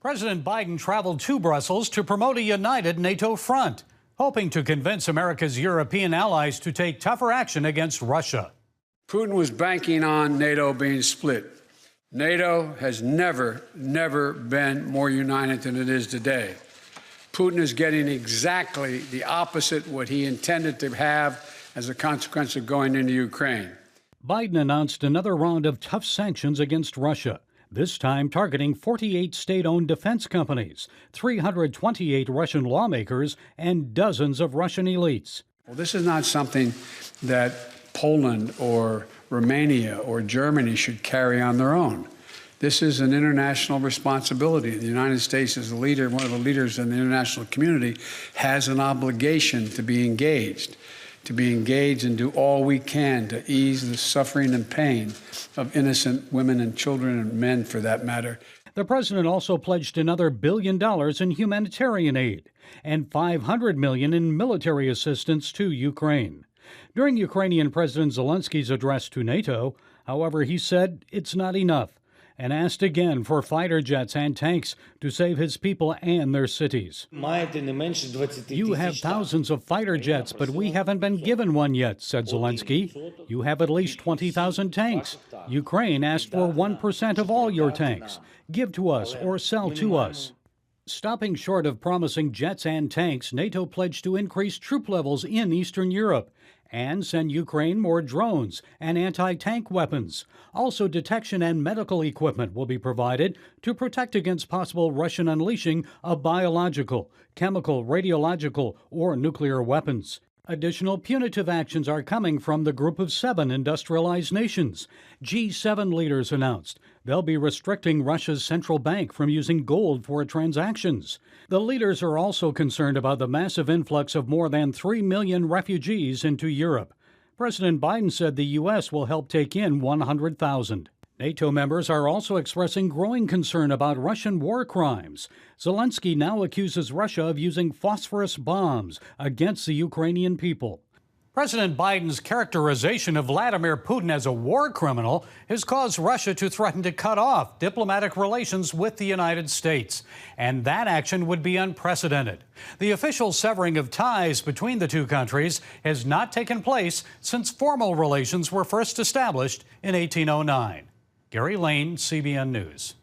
President Biden traveled to Brussels to promote a united NATO front, hoping to convince America's European allies to take tougher action against Russia. Putin was banking on NATO being split. NATO has never been more united than it is today. Putin is getting exactly the opposite what he intended to have as a consequence of going into Ukraine. Biden announced another round of tough sanctions against Russia, this time targeting 48 state-owned defense companies, 328 Russian lawmakers, and dozens of Russian elites. Well, this is not something that Poland or Romania or Germany should carry on their own. This is an international responsibility. The United States, as a leader, one of the leaders in the international community, has an obligation to be engaged and do all we can to ease the suffering and pain of innocent women and children and men, for that matter. The president also pledged another $1 billion in humanitarian aid and $500 million in military assistance to Ukraine. During Ukrainian President Zelensky's address to NATO, however, he said it's not enough and asked again for fighter jets and tanks to save his people and their cities. You have thousands of fighter jets, but we haven't been given one yet, said Zelensky. You have at least 20,000 tanks. Ukraine asked for 1% of all your tanks. Give to us or sell to us. Stopping short of promising jets and tanks, NATO pledged to increase troop levels in Eastern Europe and send Ukraine more drones and anti-tank weapons. Also, detection and medical equipment will be provided to protect against possible Russian unleashing of biological, chemical, radiological, or nuclear weapons. Additional punitive actions are coming from the Group of 7 industrialized nations. G7 leaders announced they'll be restricting Russia's central bank from using gold for transactions. The leaders are also concerned about the massive influx of more than 3 million refugees into Europe. President Biden said the U.S. will help take in 100,000. NATO members are also expressing growing concern about Russian war crimes. Zelensky now accuses Russia of using phosphorus bombs against the Ukrainian people. President Biden's characterization of Vladimir Putin as a war criminal has caused Russia to threaten to cut off diplomatic relations with the United States. And that action would be unprecedented. The official severing of ties between the two countries has not taken place since formal relations were first established in 1809. Gary Lane, CBN News.